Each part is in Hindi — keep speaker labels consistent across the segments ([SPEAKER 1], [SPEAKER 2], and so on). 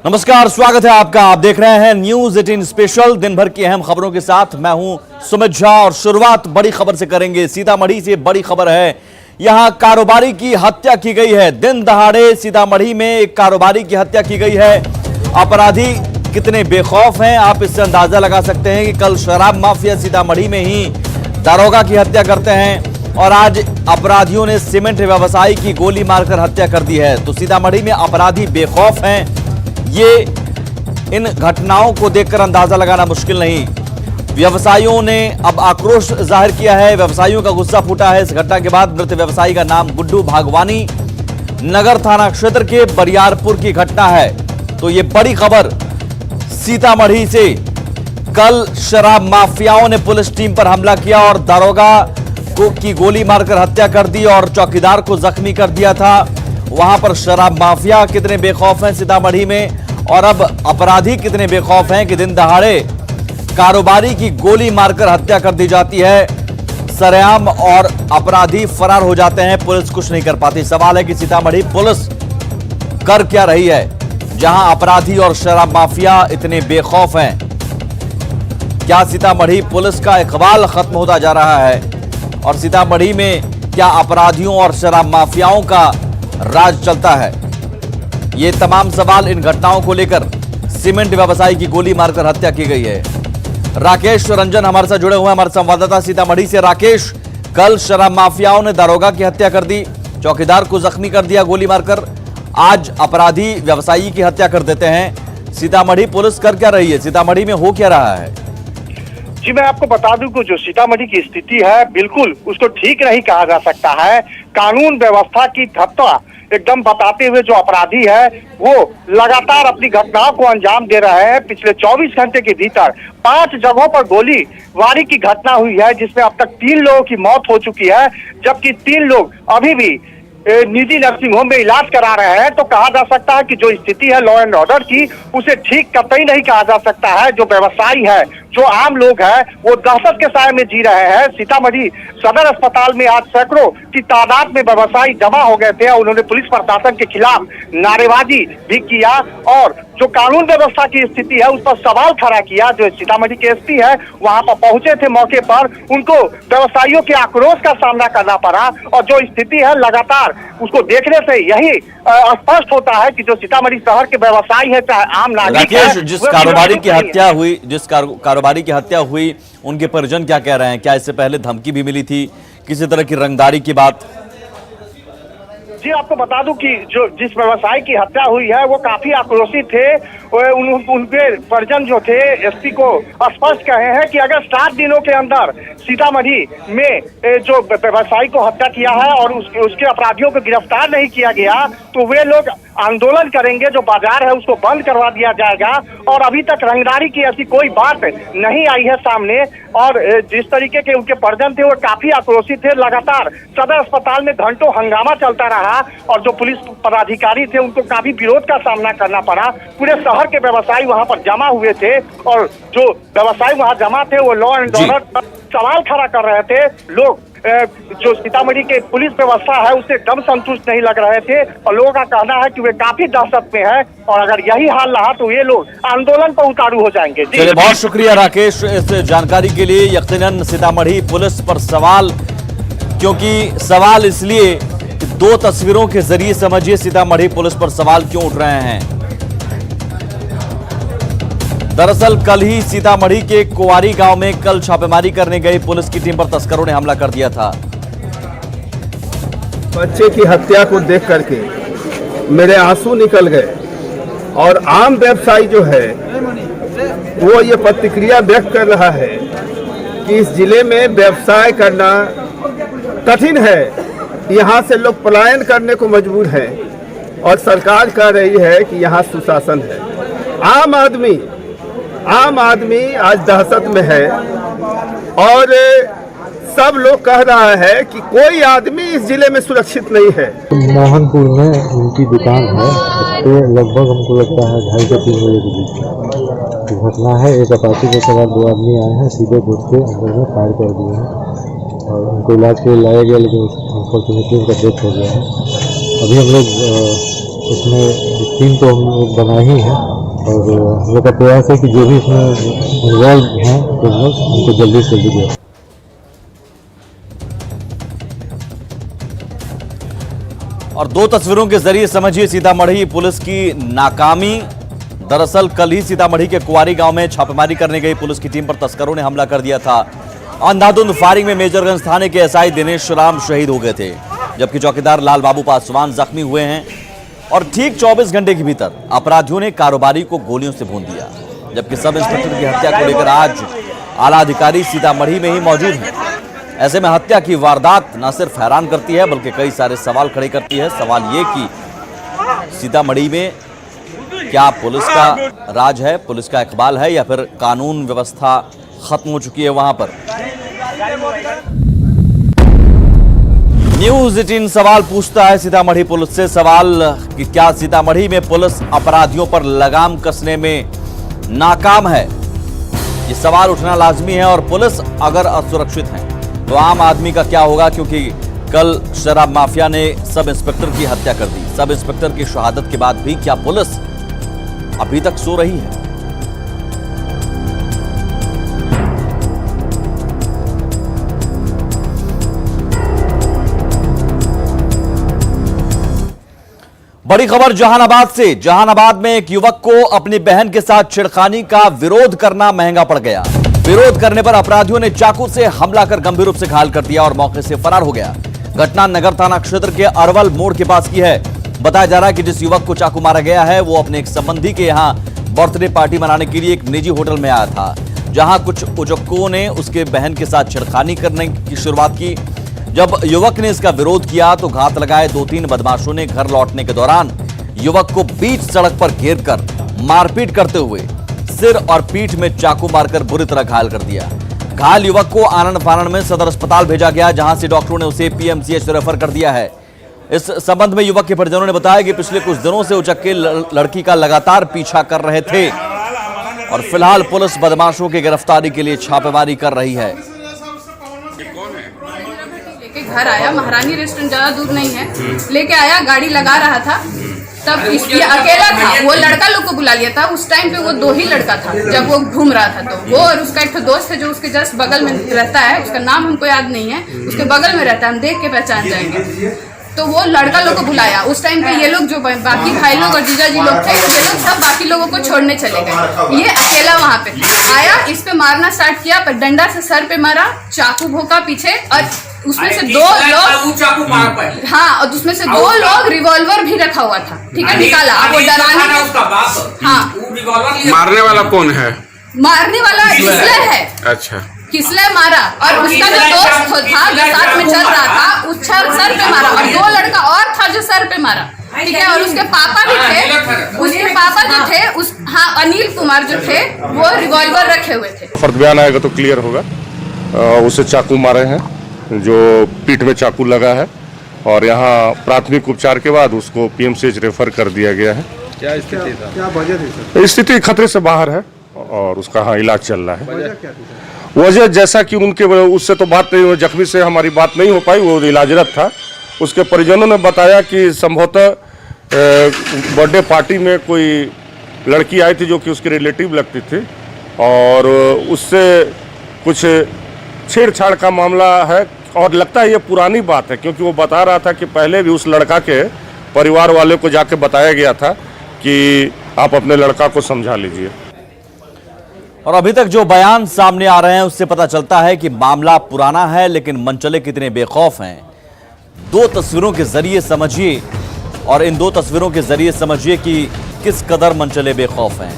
[SPEAKER 1] नमस्कार, स्वागत है आपका। आप देख रहे हैं न्यूज 18 स्पेशल, दिन भर की अहम खबरों के साथ मैं हूं सुमित झा। और शुरुआत बड़ी खबर से करेंगे। सीतामढ़ी से बड़ी खबर है, यहां कारोबारी की हत्या की गई है। दिन दहाड़े सीतामढ़ी में एक कारोबारी की हत्या की गई है। अपराधी कितने बेखौफ हैं, आप इससे अंदाजा लगा सकते हैं कि कल शराब माफिया सीतामढ़ी में ही दारोगा की हत्या करते हैं और आज अपराधियों ने सीमेंट व्यवसायी की गोली मारकर हत्या कर दी है। तो सीतामढ़ी में अपराधी बेखौफ हैं, ये इन घटनाओं को देखकर अंदाजा लगाना मुश्किल नहीं। व्यवसायियों ने अब आक्रोश जाहिर किया है, व्यवसायियों का गुस्सा फूटा है। इस घटना के बाद मृत व्यवसायी का नाम गुड्डू भागवानी, नगर थाना क्षेत्र के बरियारपुर की घटना है। तो ये बड़ी खबर सीतामढ़ी से। कल शराब माफियाओं ने पुलिस टीम पर हमला किया और दारोगा की गोली मारकर हत्या कर दी और चौकीदार को जख्मी कर दिया था। वहां पर शराब माफिया कितने बेखौफ हैं सीतामढ़ी में, और अब अपराधी कितने बेखौफ हैं कि दिन दहाड़े कारोबारी की गोली मारकर हत्या कर दी जाती है सरेआम और अपराधी फरार हो जाते हैं। पुलिस कुछ नहीं कर पाती। सवाल है कि सीतामढ़ी पुलिस कर क्या रही है जहां अपराधी और शराब माफिया इतने बेखौफ हैं। क्या सीतामढ़ी पुलिस का इकबाल खत्म होता जा रहा है और सीतामढ़ी में क्या अपराधियों और शराब माफियाओं का राज चलता है? ये तमाम सवाल इन घटनाओं को लेकर सीमेंट व्यवसायी की गोली मारकर हत्या की गई है। राकेश रंजन हमारे साथ जुड़े हुए हैं, हमारे संवाददाता सीतामढ़ी से। राकेश, कल शराब माफियाओं ने दारोगा की हत्या कर दी, चौकीदार को जख्मी कर दिया गोली मारकर, आज अपराधी व्यवसायी की हत्या कर देते हैं। सीतामढ़ी पुलिस कर क्या रही है, सीतामढ़ी में हो क्या रहा है?
[SPEAKER 2] जी, मैं आपको बता दूं कि जो सीतामढ़ी की स्थिति है बिल्कुल उसको ठीक नहीं कहा जा सकता है। कानून व्यवस्था की धत्ता एकदम बताते हुए जो अपराधी है वो लगातार अपनी घटनाओं को अंजाम दे रहे हैं। पिछले 24 घंटे के भीतर 5 जगहों पर गोलीबारी की घटना हुई है, जिसमें अब तक 3 लोगों की मौत हो चुकी है, जबकि 3 लोग अभी भी निजी नर्सिंग होम में इलाज करा रहे हैं। तो कहा जा सकता है कि जो स्थिति है लॉ एंड ऑर्डर की, उसे ठीक कतई नहीं कहा जा सकता है। जो व्यवसायी है, जो आम लोग हैं, वो दहशत के साए में जी रहे हैं। सीतामढ़ी सदर अस्पताल में आज सैकड़ों की तादाद में व्यवसायी जमा हो गए थे और उन्होंने पुलिस प्रशासन के खिलाफ नारेबाजी भी किया और जो कानून व्यवस्था की स्थिति है उस पर सवाल खड़ा किया। जो सीतामढ़ी के एसपी है वहां पर पहुंचे थे मौके पर, उनको व्यवसायियों के आक्रोश का सामना करना पड़ा और जो स्थिति है लगातार उसको देखने से यही स्पष्ट होता है कि जो सीतामढ़ी शहर के व्यवसायी है चाहे आम नागरिक है,
[SPEAKER 1] जिस कारोबारी की हत्या हुई उनके परिजन क्या कह रहे हैं? क्या इससे पहले धमकी भी मिली थी, किसी तरह की रंगदारी की बात?
[SPEAKER 2] जी, आपको बता दूं कि जो जिस व्यवसायी की हत्या हुई है वो काफी आक्रोशित थे। उनके परिजन जो थे एसपी को स्पष्ट कहे हैं कि अगर 7 दिनों के अंदर सीतामढ़ी में जो व्यवसायी को हत्या किया है और उसके अपराधियों को गिरफ्तार नहीं किया गया तो वे लोग आंदोलन करेंगे। जो बाजार है उसको बंद करवा दिया जाएगा। और अभी तक रंगदारी की ऐसी कोई बात नहीं आई है सामने। और जिस तरीके के उनके परिजन थे वो काफी आक्रोशित थे। लगातार सदर अस्पताल में घंटों हंगामा चलता रहा और जो पुलिस पदाधिकारी थे उनको काफी विरोध का सामना करना पड़ा। पूरे शहर के व्यवसायी वहां पर जमा हुए थे और जो व्यवसायी वहां जमा थे वो लॉ एंड ऑर्डर पर सवाल खड़ा कर रहे थे। लोग जो सीतामढ़ी के पुलिस व्यवस्था है उससे एकदम संतुष्ट नहीं लग रहे थे और लोगों का कहना है कि वे काफी दहशत में है और अगर यही हाल रहा तो ये लोग आंदोलन पर उतारू हो जाएंगे।
[SPEAKER 1] चलिए, बहुत शुक्रिया राकेश इस जानकारी के लिए। यकीनन सीतामढ़ी पुलिस पर सवाल, क्योंकि सवाल इसलिए कि 2 तस्वीरों के जरिए समझिए सीतामढ़ी पुलिस पर सवाल क्यों उठ रहे हैं। दरअसल कल ही सीतामढ़ी के कुंवारी गांव में कल छापेमारी करने गई पुलिस की टीम पर तस्करों ने हमला कर दिया था।
[SPEAKER 3] बच्चे की हत्या को देख करके मेरे आंसू निकल गए और आम व्यवसायी जो है वो ये प्रतिक्रिया व्यक्त कर रहा है कि इस जिले में व्यवसाय करना कठिन है। यहाँ से लोग पलायन करने को मजबूर हैं और सरकार कह रही है कि यहाँ सुशासन है। आम आदमी आज दहशत में है और सब लोग कह रहा है कि कोई आदमी इस जिले में सुरक्षित नहीं है।
[SPEAKER 4] मोहनपुर में उनकी दुकान है, तो लगभग हमको लगता है 2:30 से 3 बजे के बीच घटना है। एक अपाची के सवार 2 आदमी आए हैं, सीधे घुस के अंदर में फायर कर दिए हैं और उनको इलाज के लिए लाया गया, लेकिन अनफॉर्चुनेटली उनका डेथ हो गया है। अभी हम लोग इसमें टीम तो हम लोग बना ही है और हम लोग का प्रयास है कि जो भी इसमें इन्वॉल्व हैं क्रिमिनल्स उनको जल्दी से जल्दी गिरफ्तार।
[SPEAKER 1] और दो तस्वीरों के जरिए समझिए सीतामढ़ी पुलिस की नाकामी। दरअसल कल ही सीतामढ़ी के कुआरी गांव में छापेमारी करने गई पुलिस की टीम पर तस्करों ने हमला कर दिया था। अंधाधुंध फायरिंग में मेजरगंज थाने के एसआई दिनेश राम शहीद हो गए थे, जबकि चौकीदार लाल बाबू पासवान जख्मी हुए हैं। और ठीक 24 घंटे के भीतर अपराधियों ने कारोबारी को गोलियों से भून दिया, जबकि सब इंस्पेक्टर की हत्या को लेकर आज आला अधिकारी सीतामढ़ी में ही मौजूद हैं। ऐसे में हत्या की वारदात न सिर्फ हैरान करती है बल्कि कई सारे सवाल खड़े करती है। सवाल ये कि सीतामढ़ी में क्या पुलिस का राज है, पुलिस का इकबाल है, या फिर कानून व्यवस्था खत्म हो चुकी है वहां पर। न्यूज़ 18 सवाल पूछता है सीतामढ़ी पुलिस से। सवाल कि क्या सीतामढ़ी में पुलिस अपराधियों पर लगाम कसने में नाकाम है? ये सवाल उठना लाजमी है। और पुलिस अगर असुरक्षित है तो आम आदमी का क्या होगा, क्योंकि कल शराब माफिया ने सब इंस्पेक्टर की हत्या कर दी। सब इंस्पेक्टर की शहादत के बाद भी क्या पुलिस अभी तक सो रही है? बड़ी खबर जहानाबाद से। जहानाबाद में एक युवक को अपनी बहन के साथ छेड़खानी का विरोध करना महंगा पड़ गया। विरोध करने पर अपराधियों ने चाकू से हमला कर गंभीर रूप से घायल कर दिया और मौके से फरार हो गया। घटना नगर थाना क्षेत्र के अरवल मोड़ के पास की है। बताया जा रहा है कि जिस युवक को चाकू मारा गया है वो अपने एक संबंधी के यहां बर्थडे पार्टी मनाने के लिए एक निजी होटल में आया था, जहां कुछ उजक्कों ने उसके बहन के साथ छेड़खानी करने की शुरुआत की। जब युवक ने इसका विरोध किया तो घात लगाए 2-3 बदमाशों ने घर लौटने के दौरान युवक को बीच सड़क पर घेर कर मारपीट करते हुए सिर और पीठ में चाकू मारकर बुरी तरह घायल कर दिया। घायल युवक को आनंद फानन में सदर अस्पताल भेजा गया, जहां से डॉक्टरों ने उसे पीएमसीएच रेफर कर दिया है। इस संबंध में युवक के परिजनों ने बताया कि पिछले कुछ दिनों से उचक्के लड़की का लगातार पीछा कर रहे थे और फिलहाल पुलिस बदमाशों की गिरफ्तारी के लिए छापेमारी कर रही है।
[SPEAKER 5] घर आया, महारानी रेस्टोरेंट ज्यादा दूर नहीं है, लेके आया, गाड़ी लगा रहा था, तब ये अकेला था। वो लड़का लोग को बुला लिया था। उस टाइम पे वो 2 ही लड़का था जब वो घूम रहा था। तो वो और उसका एक दोस्त है जो उसके जस्ट बगल में रहता है, उसका नाम हमको याद नहीं है, उसके बगल में रहता है, हम देख के पहचान जाएंगे। तो वो लड़का लोग को बुलाया। उस टाइम पे ये लोग जो बाकी भाई लोग और जीजा जी लोग थे, ये लोग सब बाकी लोगों को छोड़ने चले गए। ये अकेला वहाँ पे आया, इस पे मारना स्टार्ट किया, पर डंडा से सर पे मारा, चाकू भोंका पीछे, और उसमें से 2 लोग, हाँ, और उसमें से 2 लोग रिवॉल्वर भी रखा हुआ था, ठीक है, निकाला। वो डराने, हाँ।
[SPEAKER 6] मारने वाला कौन है?
[SPEAKER 5] मारने वाला किसले है।
[SPEAKER 6] अच्छा,
[SPEAKER 5] किसले मारा, और उसका जो दोस्त था जो साथ में चल रहा था उस सर पे मारा, और 2 लड़का और था जो सर पे मारा, ठीक है। और उसके पापा भी थे, उसके पापा जो थे उस, हाँ, अनिल कुमार जो थे, वो रिवॉल्वर रखे हुए थे।
[SPEAKER 6] फर्द बयान आएगा तो क्लियर होगा। उसे चाकू मारे हैं, जो पीठ में चाकू लगा है, और यहाँ प्राथमिक उपचार के बाद उसको पीएमसीएच रेफर कर दिया गया है।
[SPEAKER 3] क्या स्थिति था, क्या वजह थी सर?
[SPEAKER 6] स्थिति खतरे से बाहर है और उसका हाँ इलाज चल रहा है। वजह जैसा कि उनके उससे तो बात नहीं, जख्मी से हमारी बात नहीं हो पाई, वो इलाजरत था। उसके परिजनों ने बताया कि संभवतः बर्थडे पार्टी में कोई लड़की आई थी जो कि उसके रिलेटिव लगती थी, और उससे कुछ छेड़छाड़ का मामला है। और लगता है ये पुरानी बात है, क्योंकि वो बता रहा था कि पहले भी उस लड़का के परिवार वाले को जाके बताया गया था कि आप अपने लड़का को समझा लीजिए।
[SPEAKER 1] और अभी तक जो बयान सामने आ रहे हैं उससे पता चलता है कि मामला पुराना है, लेकिन मनचले कितने बेखौफ हैं। 2 तस्वीरों के जरिए समझिए, और इन 2 तस्वीरों के जरिए समझिए कि किस कदर मनचले बेखौफ हैं।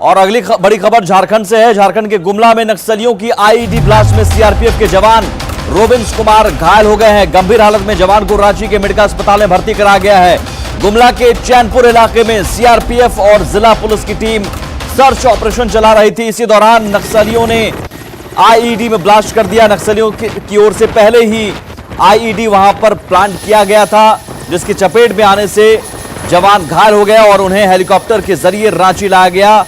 [SPEAKER 1] और अगली बड़ी खबर झारखंड से है। झारखंड के गुमला में नक्सलियों की आईईडी ब्लास्ट में सीआरपीएफ के जवान रोबिन्स कुमार घायल हो गए हैं। गंभीर हालत में जवान को रांची के मेडिकल अस्पताल में भर्ती कराया गया है। गुमला के चैनपुर इलाके में सीआरपीएफ और जिला पुलिस की टीम सर्च ऑपरेशन चला रही थी। इसी दौरान नक्सलियों ने आईईडी में ब्लास्ट कर दिया। नक्सलियों की ओर से पहले ही आईईडी वहां पर प्लांट किया गया था, जिसकी चपेट में आने से जवान घायल हो गया और उन्हें हेलीकॉप्टर के जरिए रांची लाया गया।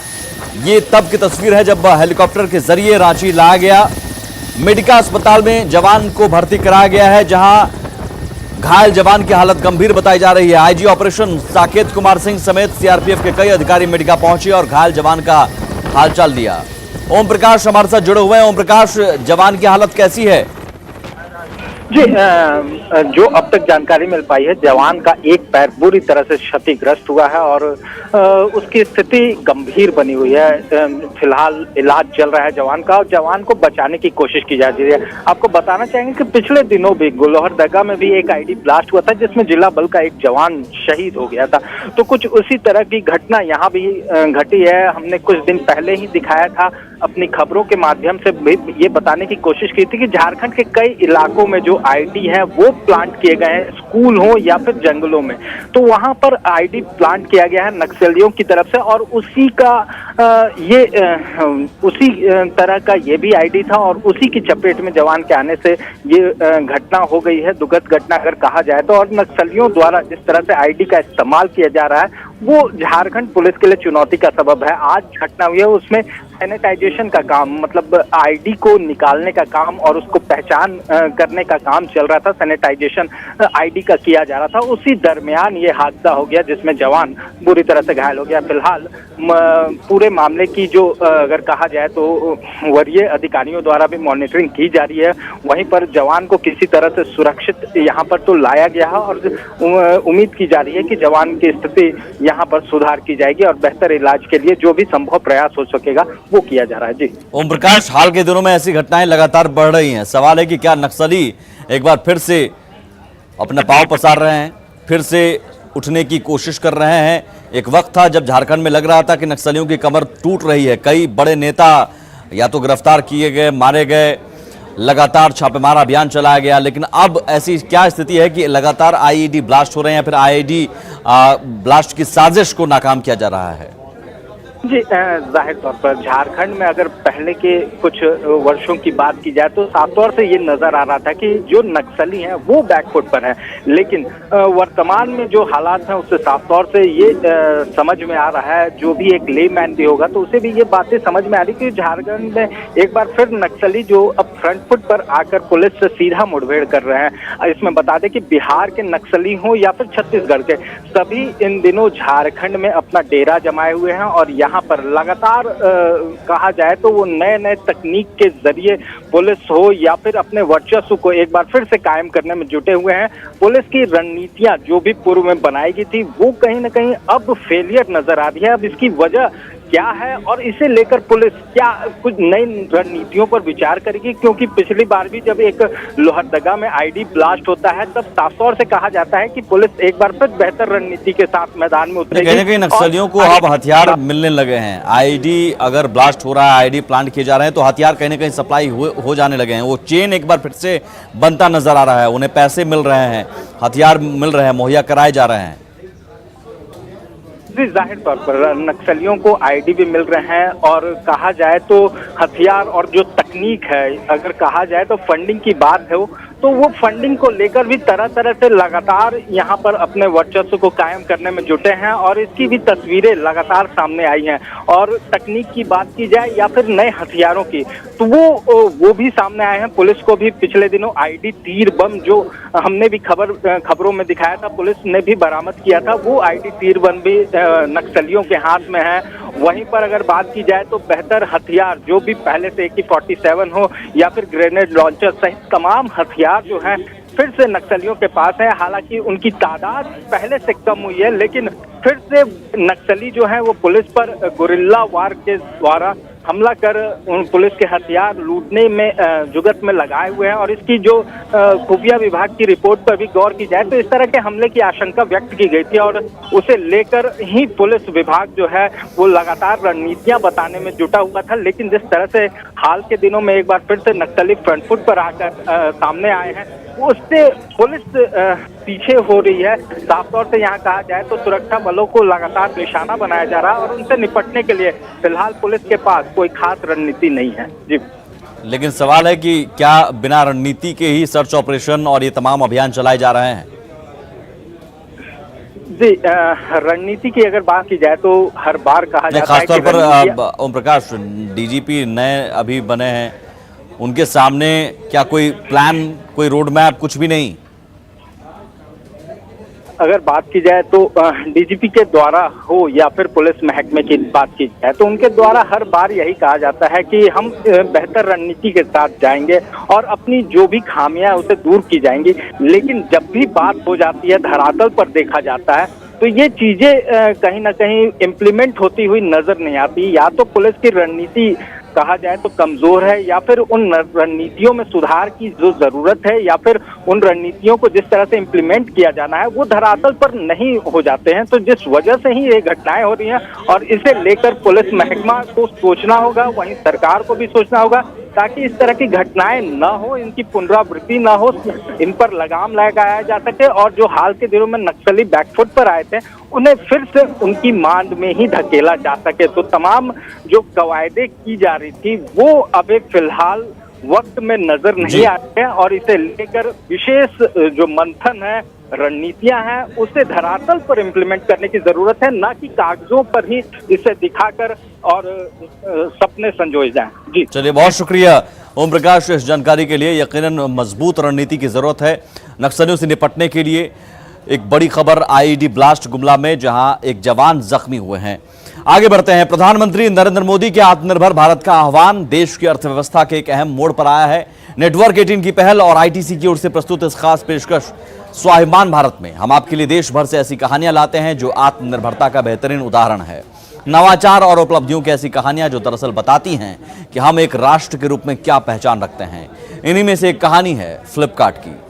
[SPEAKER 1] ये तब की तस्वीर है जब हेलीकॉप्टर के जरिए रांची लाया गया। मेडिका अस्पताल में जवान को भर्ती कराया गया है, जहां घायल जवान की हालत गंभीर बताई जा रही है। आईजी ऑपरेशन साकेत कुमार सिंह समेत सीआरपीएफ के कई अधिकारी मेडिका पहुंचे और घायल जवान का हालचाल लिया। ओम प्रकाश हमारे साथ जुड़े हुए हैं। ओम प्रकाश, जवान की हालत कैसी है?
[SPEAKER 7] जी, जो अब तक जानकारी मिल पाई है, जवान का एक पैर बुरी तरह से क्षतिग्रस्त हुआ है और उसकी स्थिति गंभीर बनी हुई है। फिलहाल इलाज चल रहा है जवान का और जवान को बचाने की कोशिश की जा रही है। आपको बताना चाहेंगे कि पिछले दिनों भी लोहरदगा में भी एक आईडी ब्लास्ट हुआ था जिसमें जिला बल का एक जवान शहीद हो गया था। तो कुछ उसी तरह की घटना यहाँ भी घटी है। हमने कुछ दिन पहले ही दिखाया था, अपनी खबरों के माध्यम से ये बताने की कोशिश की थी कि झारखंड के कई इलाकों में जो आईडी है वो प्लांट किए गए हैं, स्कूल हो या फिर जंगलों में। तो वहां पर आईडी प्लांट किया गया है नक्सलियों की तरफ से और उसी का उसी तरह का ये भी आईडी था और उसी की चपेट में जवान के आने से ये घटना हो गई है, दुखद घटना अगर कहा जाए तो। और नक्सलियों द्वारा जिस तरह से आईडी का इस्तेमाल किया जा रहा है वो झारखंड पुलिस के लिए चुनौती का सबब है। आज घटना हुई है उसमें सैनिटाइजेशन का काम, मतलब आईडी को निकालने का काम और उसको पहचान करने का काम चल रहा था। सैनिटाइजेशन आईडी का किया जा रहा था, उसी दरमियान ये हादसा हो गया जिसमें जवान बुरी तरह से घायल हो गया। फिलहाल पूरे मामले की जो अगर कहा जाए तो वरीय अधिकारियों द्वारा भी मॉनिटरिंग की जा रही है। वहीं पर जवान को किसी तरह से सुरक्षित यहाँ पर तो लाया गया है और उम्मीद की जा रही है कि जवान की स्थिति यहाँ पर सुधार की जाएगी और बेहतर इलाज के लिए जो भी संभव प्रयास हो सकेगा वो किया जा रहा है। जी
[SPEAKER 1] ओम प्रकाश, हाल के दिनों में ऐसी घटनाएं लगातार बढ़ रही हैं। सवाल है कि क्या नक्सली एक बार फिर से अपना पांव पसार रहे हैं, फिर से उठने की कोशिश कर रहे हैं? एक वक्त था जब झारखंड में लग रहा था कि नक्सलियों की कमर टूट रही है, कई बड़े नेता या तो गिरफ्तार किए गए, मारे गए, लगातार छापेमारा अभियान चलाया गया, लेकिन अब ऐसी क्या स्थिति है कि लगातार आईईडी ब्लास्ट हो रहे हैं या फिर आईईडी ब्लास्ट की साजिश को नाकाम किया जा रहा है?
[SPEAKER 7] जी, जाहिर तौर पर झारखंड में अगर पहले के कुछ वर्षों की बात की जाए तो साफ तौर से ये नजर आ रहा था कि जो नक्सली हैं वो बैकफुट पर हैं, लेकिन वर्तमान में जो हालात हैं उससे साफ तौर से ये समझ में आ रहा है, जो भी एक लेमैन भी होगा तो उसे भी ये बातें समझ में आ रही कि झारखंड में एक बार फिर नक्सली जो अब फ्रंट फुट पर आकर पुलिस से सीधा मुठभेड़ कर रहे हैं। इसमें बता दें कि बिहार के नक्सली हो या फिर छत्तीसगढ़ के, सभी इन दिनों झारखंड में अपना डेरा जमाए हुए हैं और यहाँ पर लगातार कहा जाए तो वो नए नए तकनीक के जरिए पुलिस हो या फिर अपने वर्चस्व को एक बार फिर से कायम करने में जुटे हुए हैं। पुलिस की रणनीतियां जो भी पूर्व में बनाई गई थी वो कहीं ना कहीं अब फेलियर नजर आ रही है। अब इसकी वजह क्या है और इसे लेकर पुलिस क्या कुछ नई रणनीतियों पर विचार करेगी, क्योंकि पिछली बार भी जब एक लोहरदगा में आईडी ब्लास्ट होता है तब साफ तौर से कहा जाता है कि पुलिस एक बार फिर बेहतर रणनीति के साथ मैदान में उतरेगी।
[SPEAKER 1] कहीं ना कहीं नक्सलियों को अब हथियार मिलने लगे हैं। आईडी अगर ब्लास्ट हो रहा है, आईडी प्लांट किए जा रहे हैं तो हथियार कहीं ना कहीं सप्लाई हो जाने लगे हैं। वो चेन एक बार फिर से बनता नजर आ रहा है, उन्हें पैसे मिल रहे हैं, हथियार मिल रहे हैं, मुहैया कराए जा रहे हैं।
[SPEAKER 7] जी, जाहिर तौर पर नक्सलियों को आईडी भी मिल रहे हैं और कहा जाए तो हथियार और जो तकनीक है, अगर कहा जाए तो फंडिंग की बात है तो वो फंडिंग को लेकर भी तरह तरह से लगातार यहाँ पर अपने वर्चस्व को कायम करने में जुटे हैं और इसकी भी तस्वीरें लगातार सामने आई हैं। और तकनीक की बात की जाए या फिर नए हथियारों की तो वो भी सामने आए हैं। पुलिस को भी पिछले दिनों आईडी तीर बम जो हमने भी खबरों में दिखाया था, पुलिस ने भी बरामद किया था, वो आईडी तीर बम भी नक्सलियों के हाथ में है। वहीं पर अगर बात की जाए तो बेहतर हथियार जो भी पहले से AK-47 हो या फिर ग्रेनेड लॉन्चर सहित तमाम हथियार जो है फिर से नक्सलियों के पास है। हालांकि उनकी तादाद पहले से कम हुई है, लेकिन फिर से नक्सली जो है वो पुलिस पर गुरिल्ला वार के द्वारा हमला कर उन पुलिस के हथियार लूटने में जुगत में लगाए हुए हैं। और इसकी जो खुफिया विभाग की रिपोर्ट पर भी गौर की जाए तो इस तरह के हमले की आशंका व्यक्त की गई थी और उसे लेकर ही पुलिस विभाग जो है वो लगातार रणनीतियां बताने में जुटा हुआ था। लेकिन जिस तरह से हाल के दिनों में एक बार फिर से नक्सली फ्रंट फुट पर आकर सामने आए हैं, उससे पुलिस पीछे हो रही है। साफ तौर से यहाँ कहा जाए तो सुरक्षा बलों को लगातार निशाना बनाया जा रहा है और उनसे निपटने के लिए फिलहाल पुलिस के पास कोई खास रणनीति नहीं है। जी,
[SPEAKER 1] लेकिन सवाल है कि क्या बिना रणनीति के ही सर्च ऑपरेशन और ये तमाम अभियान चलाए जा रहे हैं?
[SPEAKER 7] जी, रणनीति की अगर बात की जाए तो हर बार कहा जाता है
[SPEAKER 1] खासतौर पर ओम प्रकाश डीजीपी नए अभी बने हैं, उनके सामने क्या कोई प्लान, कोई रोड मैप, कुछ भी नहीं?
[SPEAKER 7] अगर बात की जाए तो डीजीपी के द्वारा हो या फिर पुलिस महकमे की बात की जाए तो उनके द्वारा हर बार यही कहा जाता है कि हम बेहतर रणनीति के साथ जाएंगे और अपनी जो भी खामियां उसे दूर की जाएंगी। लेकिन जब भी बात हो जाती है, धरातल पर देखा जाता है, तो ये चीजें कहीं ना कहीं इम्प्लीमेंट होती हुई नजर नहीं आती। या तो पुलिस की रणनीति कहा जाए तो कमजोर है, या फिर उन रणनीतियों में सुधार की जो जरूरत है, या फिर उन रणनीतियों को जिस तरह से इम्प्लीमेंट किया जाना है वो धरातल पर नहीं हो जाते हैं। तो जिस वजह से ही ये घटनाएं हो रही हैं और इसे लेकर पुलिस महकमा को सोचना होगा, वहीं सरकार को भी सोचना होगा ताकि इस तरह की घटनाएं न हो, इनकी पुनरावृत्ति न हो, इन पर लगाम लगाया जा सके और जो हाल के दिनों में नक्सली बैकफुट पर आए थे उन्हें फिर से उनकी मांद में ही धकेला जा सके। तो तमाम जो कवायदे की जा रही थी वो अभी फिलहाल वक्त में नजर नहीं आ रहे हैं और इसे लेकर विशेष जो मंथन है, रणनीतियां हैं, उसे धरातल पर इम्प्लीमेंट करने की जरूरत है, ना कि कागजों पर ही इसे दिखाकर और सपने संजोए जाएं। जी
[SPEAKER 1] चलिए, बहुत शुक्रिया ओम प्रकाश इस जानकारी के लिए। यकीनन मजबूत रणनीति की जरूरत है नक्सलियों से निपटने के लिए। एक बड़ी खबर आईईडी ब्लास्ट गुमला में, जहां एक जवान जख्मी हुए हैं। आगे बढ़ते हैं। प्रधानमंत्री नरेंद्र मोदी के आत्मनिर्भर भारत का आह्वान देश की अर्थव्यवस्था के एक अहम मोड़ पर आया है। नेटवर्क 18 की पहल और आईटीसी की ओर से प्रस्तुत इस खास पेशकश स्वाभिमान भारत में हम आपके लिए देश भर से ऐसी कहानियां लाते हैं जो आत्मनिर्भरता का बेहतरीन उदाहरण है। नवाचार और उपलब्धियों की ऐसी कहानियां जो दरअसल बताती हैं कि हम एक राष्ट्र के रूप में क्या पहचान रखते हैं। इन्हीं में से एक कहानी है फ्लिपकार्ट की।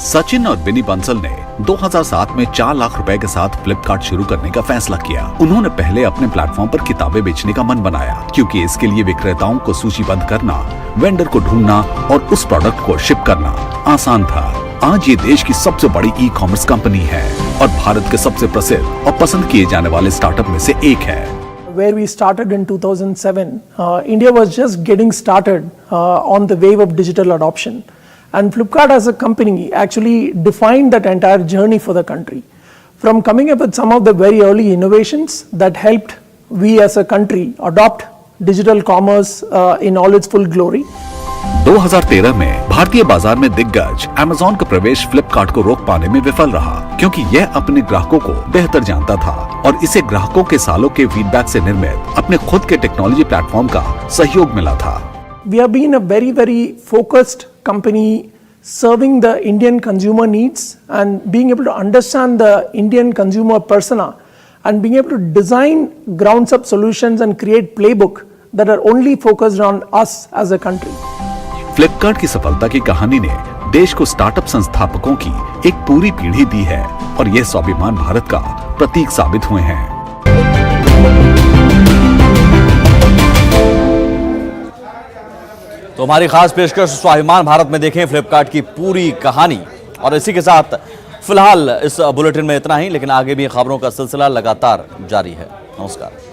[SPEAKER 8] सचिन और विनी बंसल ने 2007 में 4 लाख रुपए के साथ फ्लिपकार्ट शुरू करने का फैसला किया। उन्होंने पहले अपने प्लेटफॉर्म पर किताबें बेचने का मन बनाया, क्योंकि इसके लिए विक्रेताओं को सूचीबद्ध करना, वेंडर को ढूंढना और उस प्रोडक्ट को शिप करना आसान था। आज ये देश की सबसे बड़ी ई कॉमर्स कंपनी है और भारत के सबसे प्रसिद्ध और पसंद किए जाने वाले स्टार्टअप में से एक है।
[SPEAKER 9] Where we started in 2007, India was just getting started on the wave of digital adoption. And Flipkart as a company actually defined that entire journey for the country. From coming up with some of the very early innovations that helped we as a country adopt digital commerce in all its full glory.
[SPEAKER 8] 2013 में भारतीय बाजार में दिग्गज Amazon का प्रवेश फ्लिपकार्ट को रोक पाने में विफल रहा, क्योंकि यह अपने ग्राहकों को बेहतर जानता था और इसे ग्राहकों के सालों के फीडबैक से निर्मित अपने खुद के टेक्नोलॉजी प्लेटफॉर्म का सहयोग मिला था।
[SPEAKER 9] We have been a very, very focused company serving the Indian consumer needs and being able to understand the Indian consumer persona and being able to design grounds up solutions and create playbook that are only focused on us as a country.
[SPEAKER 8] Flipkart की सफलता की कहानी ने देश को स्टार्टअप संस्थापकों की एक पूरी पीढ़ी दी है और यह स्वाभिमान भारत का प्रतीक साबित हुए हैं।
[SPEAKER 1] तो हमारी खास पेशकश स्वाभिमान भारत में देखें फ्लिपकार्ट की पूरी कहानी। और इसी के साथ फिलहाल इस बुलेटिन में इतना ही, लेकिन आगे भी खबरों का सिलसिला लगातार जारी है। नमस्कार।